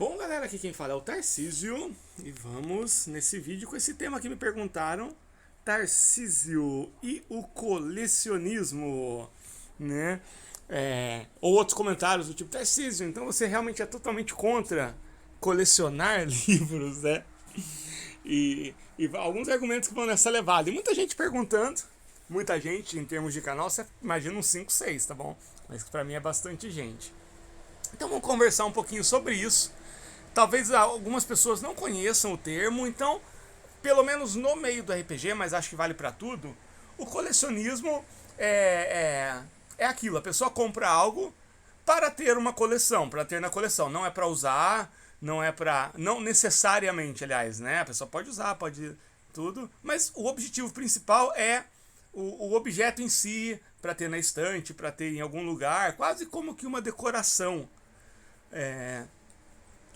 Bom, galera, aqui quem fala é o Tarcísio e vamos nesse vídeo com esse tema que me perguntaram, Tarcísio e o colecionismo, né? Ou outros comentários do tipo, Tarcísio, então você realmente é totalmente contra colecionar livros, né? E alguns argumentos que vão nessa levada. E muita gente perguntando, muita gente em termos de canal, você imagina uns 5, 6, tá bom? Mas pra mim é bastante gente. Então vamos conversar um pouquinho sobre isso. Talvez algumas pessoas não conheçam o termo, então, pelo menos no meio do RPG, mas acho que vale para tudo, o colecionismo é aquilo, a pessoa compra algo para ter uma coleção, para ter na coleção, não é para usar, não necessariamente, aliás, né? A pessoa pode usar, pode tudo, mas o objetivo principal é o objeto em si, para ter na estante, para ter em algum lugar, quase como que uma decoração. É,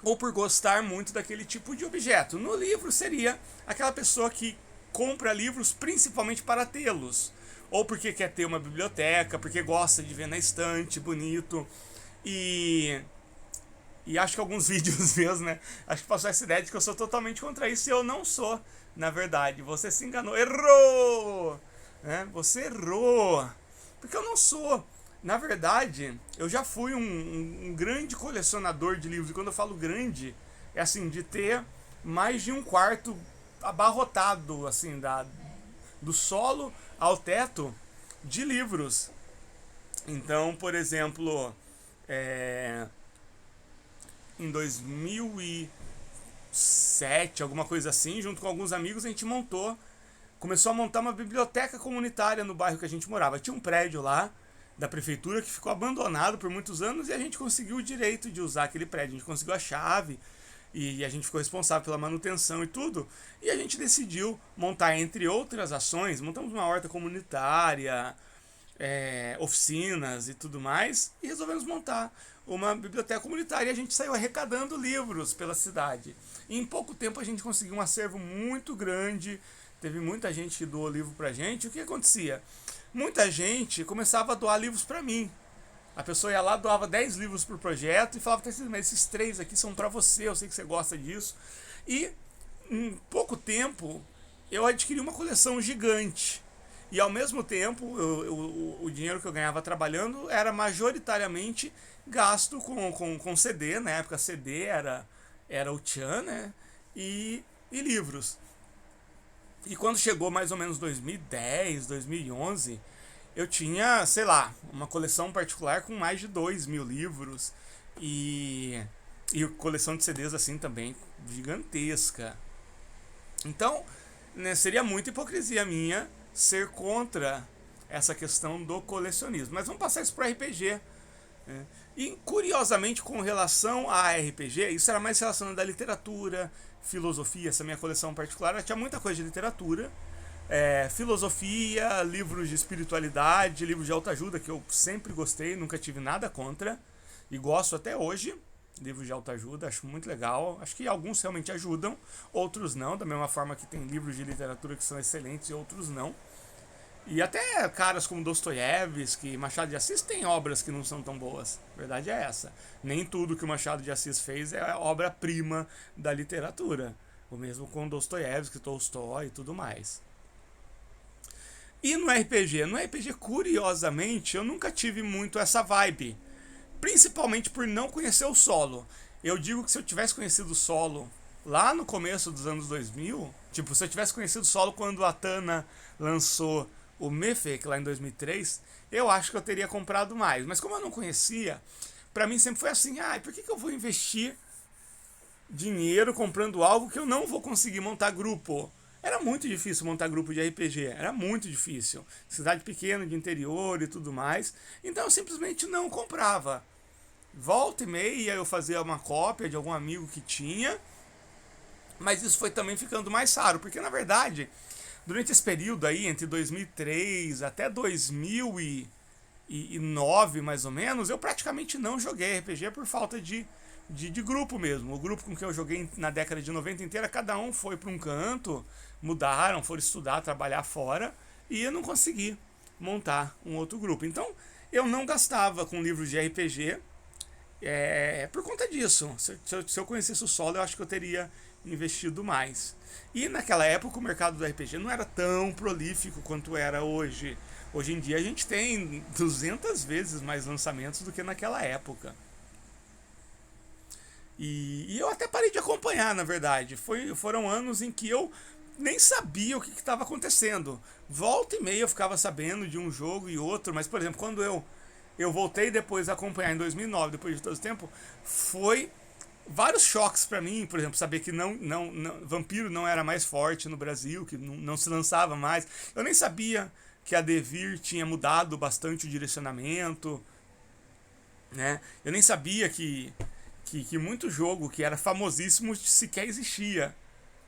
ou por gostar muito daquele tipo de objeto. No livro seria aquela pessoa que compra livros principalmente para tê-los, ou porque quer ter uma biblioteca, porque gosta de ver na estante, bonito. E e acho que alguns vídeos meus, né? Acho que passou essa ideia de que eu sou totalmente contra isso e eu não sou, na verdade. Você se enganou, errou! Né? Você errou! Porque eu não sou. Na verdade, eu já fui um grande colecionador de livros. E quando eu falo grande, é assim, de ter mais de um quarto abarrotado, assim, do solo ao teto de livros. Então, por exemplo, é, em 2007, alguma coisa assim, junto com alguns amigos, a gente começou a montar uma biblioteca comunitária no bairro que a gente morava. Tinha um prédio lá da prefeitura que ficou abandonado por muitos anos e a gente conseguiu o direito de usar aquele prédio. A gente conseguiu a chave e a gente ficou responsável pela manutenção e tudo. E a gente decidiu montar, entre outras ações, montamos uma horta comunitária, oficinas e tudo mais, e resolvemos montar uma biblioteca comunitária e a gente saiu arrecadando livros pela cidade. E em pouco tempo a gente conseguiu um acervo muito grande, teve muita gente que doou livro pra gente. O que acontecia? Muita gente começava a doar livros pra mim. A pessoa ia lá, doava 10 livros pro projeto e falava, mas esses 3 aqui são pra você, eu sei que você gosta disso. E em pouco tempo eu adquiri uma coleção gigante. E ao mesmo tempo, o dinheiro que eu ganhava trabalhando era majoritariamente gasto com CD. Na época, CD era o Tchan, né? E livros. E quando chegou mais ou menos 2010, 2011, eu tinha, sei lá, uma coleção particular com mais de 2.000 livros. E coleção de CDs assim também, gigantesca. Então, né, seria muita hipocrisia minha ser contra essa questão do colecionismo. Mas vamos passar isso para RPG. Né? E curiosamente, com relação a RPG, isso era mais relacionado à literatura, filosofia. Essa minha coleção particular tinha muita coisa de literatura, filosofia, livros de espiritualidade, livros de autoajuda, que eu sempre gostei, nunca tive nada contra e gosto até hoje. Livros de autoajuda, acho muito legal. Acho que alguns realmente ajudam, outros não, da mesma forma que tem livros de literatura que são excelentes e outros não. E até caras como Dostoiévski, Machado de Assis têm obras que não são tão boas. A verdade é essa. Nem tudo que o Machado de Assis fez é obra-prima da literatura. O mesmo com Dostoiévski, Tolstói e tudo mais. E no RPG? No RPG, curiosamente, eu nunca tive muito essa vibe. Principalmente por não conhecer o solo. Eu digo que se eu tivesse conhecido o solo lá no começo dos anos 2000, tipo, se eu tivesse conhecido o solo quando a Tana lançou o Mythic lá em 2003, eu acho que eu teria comprado mais. Mas como eu não conhecia, pra mim sempre foi assim, por que eu vou investir dinheiro comprando algo que eu não vou conseguir montar grupo? Era muito difícil montar grupo de RPG, era muito difícil. Cidade pequena, de interior e tudo mais. Então eu simplesmente não comprava. Volta e meia eu fazia uma cópia de algum amigo que tinha, mas isso foi também ficando mais raro, porque na verdade, durante esse período aí, entre 2003 até 2009 mais ou menos, eu praticamente não joguei RPG por falta de grupo mesmo. O grupo com que eu joguei na década de 90 inteira, cada um foi para um canto, mudaram, foram estudar, trabalhar fora, e eu não consegui montar um outro grupo. Então, eu não gastava com livros de RPG, por conta disso. Se eu conhecesse o solo, eu acho que eu teria investido mais. E naquela época o mercado do RPG não era tão prolífico quanto era hoje. Hoje em dia a gente tem 200 vezes mais lançamentos do que naquela época. E eu até parei de acompanhar, na verdade. Foram anos em que eu nem sabia o que estava acontecendo. Volta e meia eu ficava sabendo de um jogo e outro, mas, por exemplo, quando eu voltei depois a acompanhar em 2009, depois de todo esse tempo, foi vários choques para mim, por exemplo, saber que Vampiro não era mais forte no Brasil, que não se lançava mais. Eu nem sabia que a Devir tinha mudado bastante o direcionamento, né? Eu nem sabia que muito jogo que era famosíssimo sequer existia.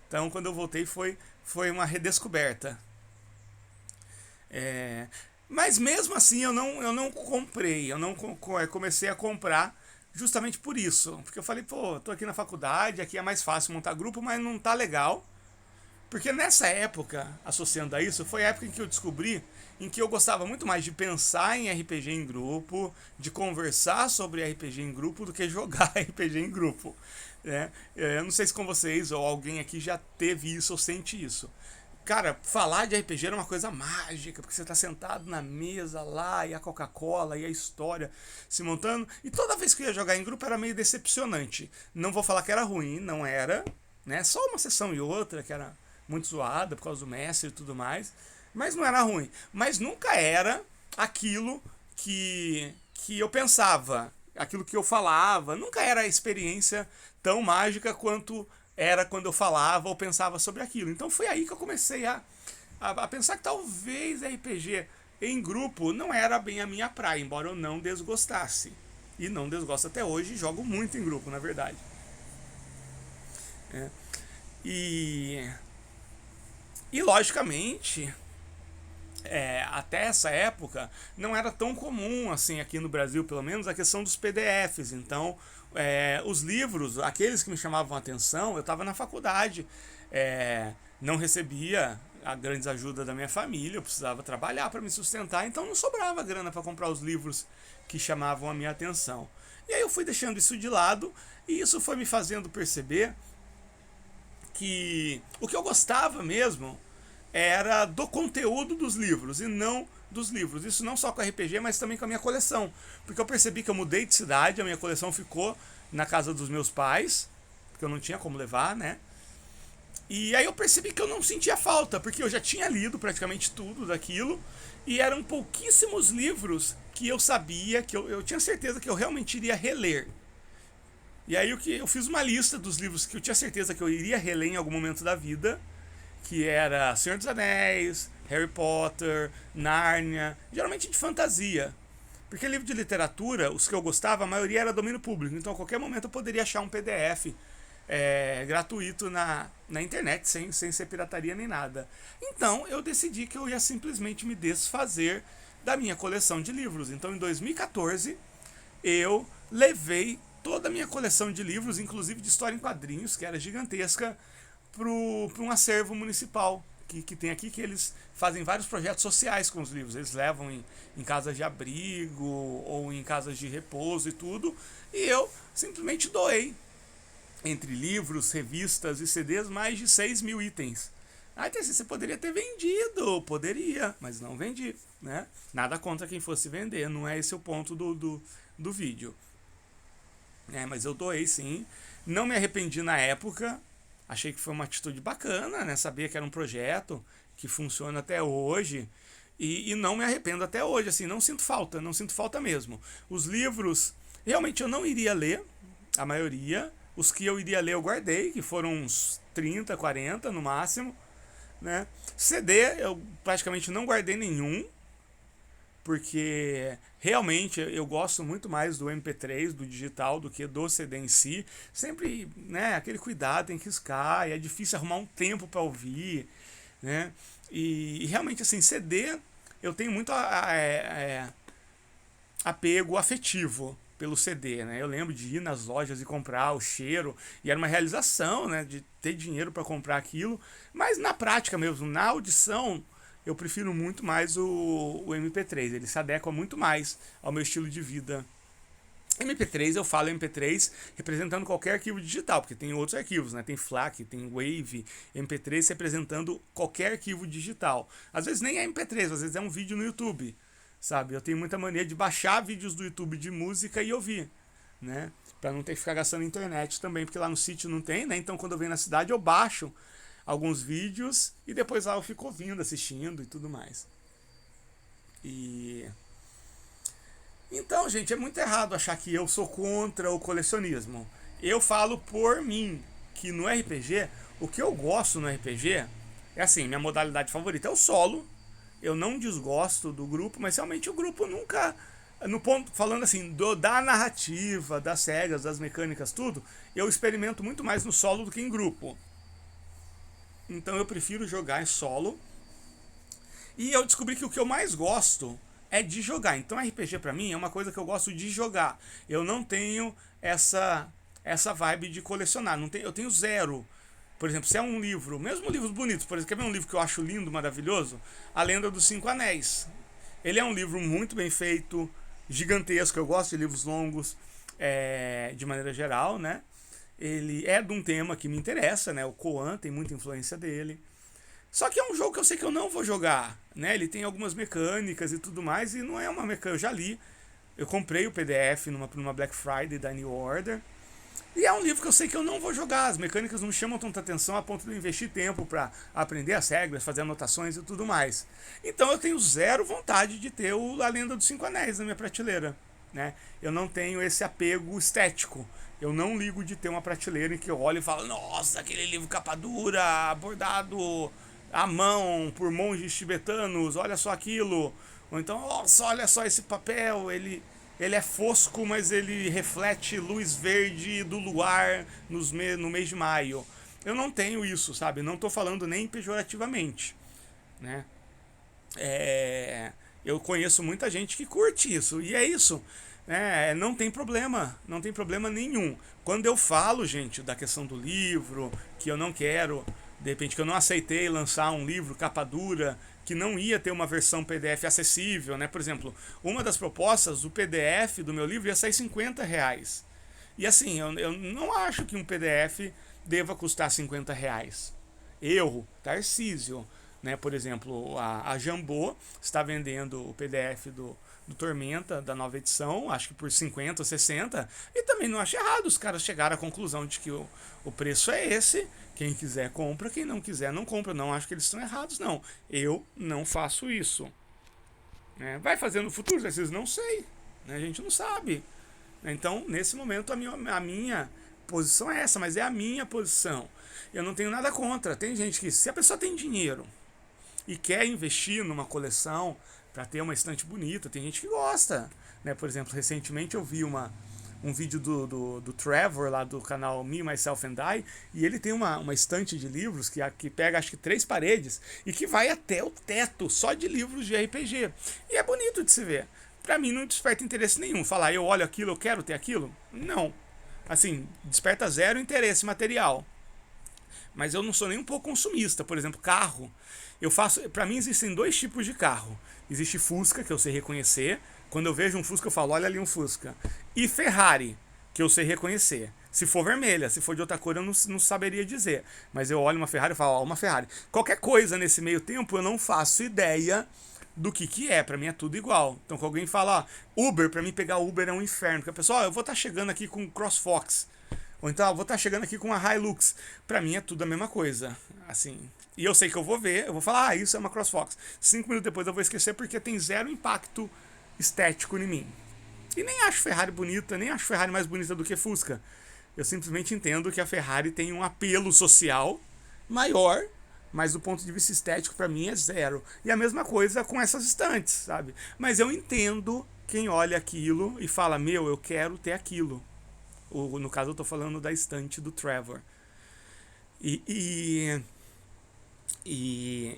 Então, quando eu voltei, foi uma redescoberta. É, mas mesmo assim, eu não comprei, eu não comecei a comprar justamente por isso. Porque eu falei, pô, tô aqui na faculdade, aqui é mais fácil montar grupo, mas não tá legal. Porque nessa época, associando a isso, foi a época em que eu descobri em que eu gostava muito mais de pensar em RPG em grupo, de conversar sobre RPG em grupo, do que jogar RPG em grupo. Né? Eu não sei se com vocês ou alguém aqui já teve isso ou sente isso. Cara, falar de RPG era uma coisa mágica, porque você tá sentado na mesa lá, e a Coca-Cola, e a história se montando. E toda vez que eu ia jogar em grupo era meio decepcionante. Não vou falar que era ruim, não era. Né? Só uma sessão e outra que era muito zoada por causa do mestre e tudo mais. Mas não era ruim. Mas nunca era aquilo que eu pensava, aquilo que eu falava. Nunca era a experiência tão mágica quanto era quando eu falava ou pensava sobre aquilo. Então foi aí que eu comecei a pensar que talvez RPG em grupo não era bem a minha praia, embora eu não desgostasse. E não desgosto até hoje, jogo muito em grupo, na verdade. É. E, e logicamente, até essa época não era tão comum assim aqui no Brasil, pelo menos, a questão dos PDFs. Então, os livros, aqueles que me chamavam a atenção, eu estava na faculdade, não recebia a grande ajuda da minha família, eu precisava trabalhar para me sustentar, então não sobrava grana para comprar os livros que chamavam a minha atenção. E aí eu fui deixando isso de lado e isso foi me fazendo perceber que o que eu gostava mesmo era do conteúdo dos livros e não dos livros. Isso não só com RPG, mas também com a minha coleção. Porque eu percebi que eu mudei de cidade, a minha coleção ficou na casa dos meus pais, porque eu não tinha como levar, né? E aí eu percebi que eu não sentia falta, porque eu já tinha lido praticamente tudo daquilo, e eram pouquíssimos livros que eu sabia, que eu tinha certeza que eu realmente iria reler. E aí eu fiz uma lista dos livros que eu tinha certeza que eu iria reler em algum momento da vida, que era Senhor dos Anéis, Harry Potter, Nárnia, geralmente de fantasia. Porque livro de literatura, os que eu gostava, a maioria era domínio público, então a qualquer momento eu poderia achar um PDF gratuito na internet, sem ser pirataria nem nada. Então eu decidi que eu ia simplesmente me desfazer da minha coleção de livros. Então em 2014 eu levei toda a minha coleção de livros, inclusive de história em quadrinhos, que era gigantesca, para um acervo municipal que tem aqui, que eles fazem vários projetos sociais com os livros. Eles levam em casas de abrigo ou em casas de repouso e tudo. E eu simplesmente doei, entre livros, revistas e CDs, mais de 6 mil itens. Ah, então você poderia ter vendido, poderia, mas não vendi, né? Nada contra quem fosse vender, não é esse o ponto do vídeo. Mas eu doei sim, não me arrependi na época, achei que foi uma atitude bacana, né? Sabia que era um projeto que funciona até hoje e não me arrependo até hoje, assim, não sinto falta mesmo. Os livros, realmente eu não iria ler, a maioria, os que eu iria ler eu guardei, que foram uns 30, 40 no máximo, né? CD eu praticamente não guardei nenhum, porque realmente eu gosto muito mais do MP3, do digital, do que do CD em si. Sempre, né, aquele cuidado, tem que riscar, e é difícil arrumar um tempo para ouvir, né? E realmente, assim, CD, eu tenho muito apego afetivo pelo CD, né? Eu lembro de ir nas lojas e comprar o cheiro, e era uma realização, né, de ter dinheiro para comprar aquilo, mas na prática mesmo, na audição, eu prefiro muito mais o MP3. Ele se adequa muito mais ao meu estilo de vida MP3, eu falo MP3 representando qualquer arquivo digital, porque tem outros arquivos, né? Tem FLAC, tem WAV, MP3 representando qualquer arquivo digital. Às vezes nem é MP3, às vezes é um vídeo no YouTube, sabe? Eu tenho muita mania de baixar vídeos do YouTube de música e ouvir, né? Pra não ter que ficar gastando internet também, porque lá no sítio não tem, né? Então quando eu venho na cidade eu baixo alguns vídeos e depois lá eu fico ouvindo, assistindo e tudo mais. E então, gente, é muito errado achar que eu sou contra o colecionismo. Eu falo por mim que no RPG, o que eu gosto no RPG é assim, minha modalidade favorita é o solo. Eu não desgosto do grupo, mas realmente o grupo nunca, no ponto, falando assim, da narrativa, das regras, das mecânicas, tudo, eu experimento muito mais no solo do que em grupo. Então eu prefiro jogar em solo. E eu descobri que o que eu mais gosto é de jogar. Então RPG pra mim é uma coisa que eu gosto de jogar. Eu não tenho essa vibe de colecionar. Não tenho, eu tenho zero. Por exemplo, se é um livro, mesmo livros bonitos, por exemplo, quer ver um livro que eu acho lindo, maravilhoso? A Lenda dos Cinco Anéis. Ele é um livro muito bem feito, gigantesco. Eu gosto de livros longos, de maneira geral, né? Ele é de um tema que me interessa, né? O Koan tem muita influência dele. Só que é um jogo que eu sei que eu não vou jogar, né? Ele tem algumas mecânicas e tudo mais, e não é uma mecânica. Eu já li, eu comprei o PDF numa Black Friday da New Order. E é um livro que eu sei que eu não vou jogar. As mecânicas não me chamam tanta atenção a ponto de eu investir tempo para aprender as regras, fazer anotações e tudo mais. Então eu tenho zero vontade de ter A Lenda dos Cinco Anéis na minha prateleira, né? Eu não tenho esse apego estético. Eu não ligo de ter uma prateleira em que eu olho e falo, nossa, aquele livro capa dura, bordado à mão por monges tibetanos, olha só aquilo. Ou então, nossa, olha só esse papel, ele é fosco, mas ele reflete luz verde do luar no mês de maio. Eu não tenho isso, sabe? Não estou falando nem pejorativamente, né? Eu conheço muita gente que curte isso, e é isso. Não tem problema, não tem problema nenhum. Quando eu falo, gente, da questão do livro, que eu não quero, de repente, que eu não aceitei lançar um livro capa dura, que não ia ter uma versão PDF acessível, né? Por exemplo, uma das propostas do PDF do meu livro ia sair R$ 50. E assim, eu não acho que um PDF deva custar R$ 50. Eu, Tarcísio, né? Por exemplo, a Jambô está vendendo o PDF do Tormenta, da nova edição, acho que por 50 ou 60, e também não acho errado, os caras chegaram à conclusão de que o preço é esse, quem quiser compra, quem não quiser não compra, não acho que eles estão errados, não. Eu não faço isso. Vai fazer no futuro, às vezes não sei, né? A gente não sabe. Então, nesse momento, a minha posição é essa, mas é a minha posição. Eu não tenho nada contra. Tem gente que, se a pessoa tem dinheiro e quer investir numa coleção para ter uma estante bonita, tem gente que gosta, né? Por exemplo, recentemente eu vi um vídeo do Trevor lá do canal Me, Myself and I, e ele tem uma estante de livros que pega acho que 3 paredes e que vai até o teto só de livros de RPG. E é bonito de se ver. Pra mim não desperta interesse nenhum. Falar, eu olho aquilo, eu quero ter aquilo? Não. Assim, desperta zero interesse material. Mas eu não sou nem um pouco consumista. Por exemplo, carro. Pra mim existem 2 tipos de carro. Existe Fusca, que eu sei reconhecer. Quando eu vejo um Fusca, eu falo, olha ali um Fusca. E Ferrari, que eu sei reconhecer. Se for vermelha, se for de outra cor, eu não saberia dizer. Mas eu olho uma Ferrari e falo, ó, uma Ferrari. Qualquer coisa nesse meio tempo, eu não faço ideia do que é. Pra mim é tudo igual. Então, quando alguém fala, ó, Uber, pra mim pegar Uber é um inferno. Porque a pessoa, ó, eu vou estar chegando aqui com CrossFox. Ou então, eu vou estar chegando aqui com a Hilux. Pra mim é tudo a mesma coisa. Assim. E eu sei que eu vou ver, eu vou falar, isso é uma CrossFox. 5 minutos depois eu vou esquecer porque tem zero impacto estético em mim. E nem acho Ferrari bonita, nem acho Ferrari mais bonita do que Fusca. Eu simplesmente entendo que a Ferrari tem um apelo social maior, mas do ponto de vista estético pra mim é zero. E a mesma coisa com essas estantes, sabe? Mas eu entendo quem olha aquilo e fala, meu, eu quero ter aquilo. No caso eu tô falando da estante do Trevor. E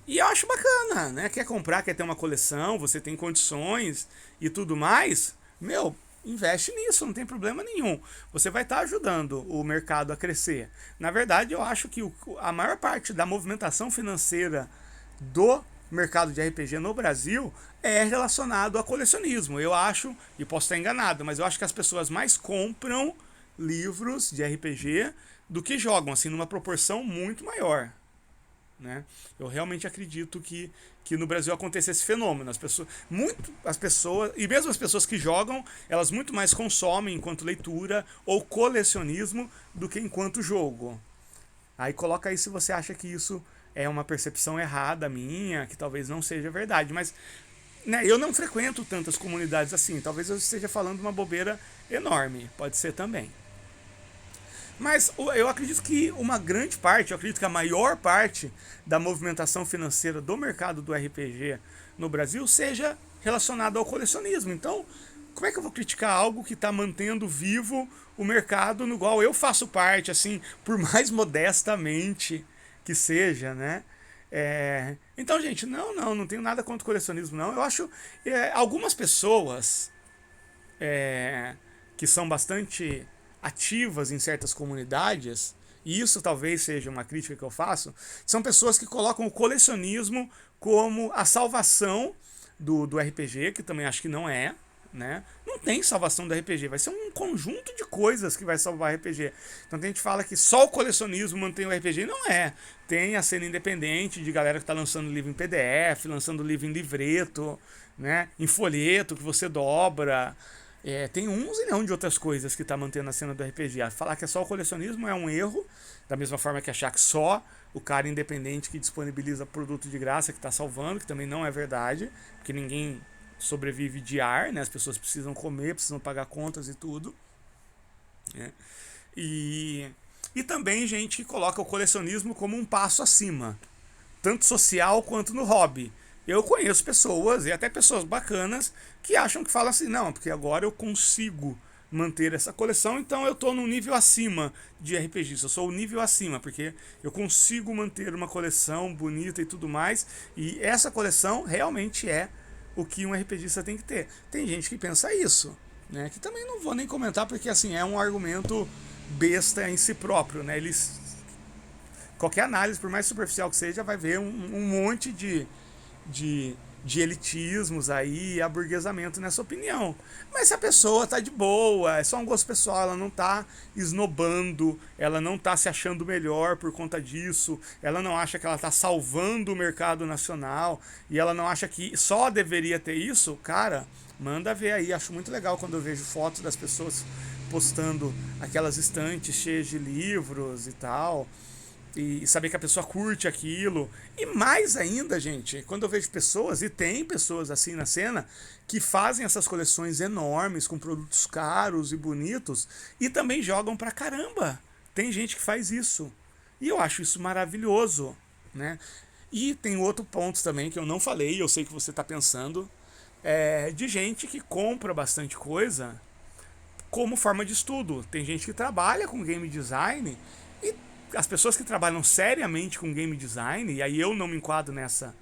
eu acho bacana, né? Quer comprar, quer ter uma coleção, você tem condições e tudo mais, meu, investe nisso, não tem problema nenhum. Você vai estar ajudando o mercado a crescer. Na verdade, eu acho que a maior parte da movimentação financeira do mercado de RPG no Brasil é relacionado a colecionismo. Eu acho, e posso estar enganado, mas eu acho que as pessoas mais compram livros de RPG do que jogam, assim, numa proporção muito maior. Né? Eu realmente acredito que no Brasil aconteça esse fenômeno. As pessoas, e mesmo as pessoas que jogam, elas muito mais consomem enquanto leitura ou colecionismo do que enquanto jogo. Aí coloca aí se você acha que isso é uma percepção errada minha, que talvez não seja verdade, mas né, eu não frequento tantas comunidades assim, talvez eu esteja falando uma bobeira enorme, pode ser também. Mas eu acredito que uma grande parte, eu acredito que a maior parte da movimentação financeira do mercado do RPG no Brasil seja relacionada ao colecionismo. Então, como é que eu vou criticar algo que está mantendo vivo o mercado no qual eu faço parte, assim, por mais modestamente que seja, né? Então, gente, não tenho nada contra o colecionismo, não. Eu acho algumas pessoas que são bastante ativas em certas comunidades, e isso talvez seja uma crítica que eu faço, são pessoas que colocam o colecionismo como a salvação do RPG, que também acho que não é, né? Não tem salvação do RPG, vai ser um conjunto de coisas que vai salvar o RPG. Então a gente fala que só o colecionismo mantém o RPG, não é. Tem a cena independente de galera que está lançando livro em PDF, lançando livro em livreto, né? Em folheto que você dobra. Tem um zilhão de outras coisas que está mantendo a cena do RPG. Falar que é só o colecionismo é um erro, da mesma forma que achar que só o cara independente que disponibiliza produto de graça que está salvando, que também não é verdade, porque ninguém sobrevive de ar, né? As pessoas precisam comer, precisam pagar contas e tudo. Né? E também gente que coloca o colecionismo como um passo acima, tanto social quanto no hobby. Eu conheço pessoas, e até pessoas bacanas, que acham que falam assim, não, porque agora eu consigo manter essa coleção, então eu estou num nível acima de RPGista, eu sou o nível acima, porque eu consigo manter uma coleção bonita e tudo mais, e essa coleção realmente é o que um RPGista tem que ter. Tem gente que pensa isso, né? Que também não vou nem comentar, porque assim, é um argumento besta em si próprio, né? Qualquer análise, por mais superficial que seja, vai ver um monte de elitismos aí, aburguesamento nessa opinião. Mas se a pessoa tá de boa, é só um gosto pessoal, ela não tá esnobando, ela não tá se achando melhor por conta disso, ela não acha que ela tá salvando o mercado nacional, e ela não acha que só deveria ter isso, cara, manda ver aí. Acho muito legal quando eu vejo fotos das pessoas postando aquelas estantes cheias de livros e tal, e saber que a pessoa curte aquilo. E mais ainda, gente, quando eu vejo pessoas, e tem pessoas assim na cena, que fazem essas coleções enormes, com produtos caros e bonitos, e também jogam pra caramba. Tem gente que faz isso. E eu acho isso maravilhoso, né? E tem outro ponto também que eu não falei, eu sei que você tá pensando, de gente que compra bastante coisa como forma de estudo. Tem gente que trabalha com game design, e as pessoas que trabalham seriamente com game design, e aí eu não me enquadro nessa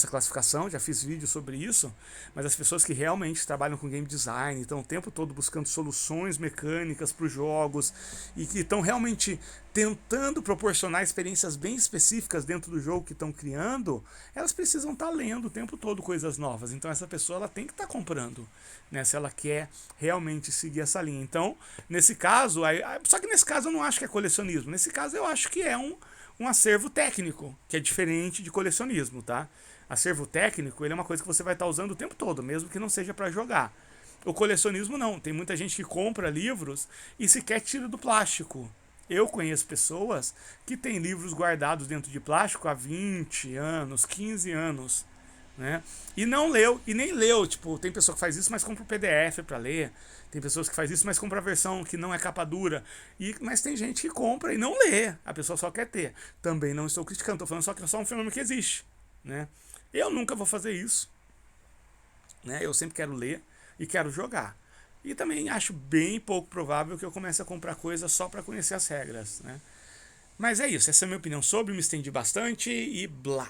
classificação, já fiz vídeo sobre isso, mas as pessoas que realmente trabalham com game design, estão o tempo todo buscando soluções mecânicas para os jogos, e que estão realmente tentando proporcionar experiências bem específicas dentro do jogo que estão criando, elas precisam estar lendo o tempo todo coisas novas. Então essa pessoa ela tem que estar comprando, né, se ela quer realmente seguir essa linha. Então, nesse caso, só que nesse caso eu não acho que é colecionismo, nesse caso eu acho que é um acervo técnico, que é diferente de colecionismo, tá? Acervo técnico, ele é uma coisa que você vai estar usando o tempo todo, mesmo que não seja para jogar. O colecionismo não, tem muita gente que compra livros e sequer tira do plástico. Eu conheço pessoas que têm livros guardados dentro de plástico há 20 anos, 15 anos, né? E não leu, e nem leu. Tipo, tem pessoa que faz isso, mas compra o PDF para ler. Tem pessoas que faz isso, mas compra a versão que não é capa dura. Mas tem gente que compra e não lê. A pessoa só quer ter. Também não estou criticando, estou falando só que é só um fenômeno que existe, né? Eu nunca vou fazer isso, né? Eu sempre quero ler e quero jogar. E também acho bem pouco provável que eu comece a comprar coisa só para conhecer as regras, né? Mas é isso, essa é a minha opinião sobre, me estendi bastante e blá.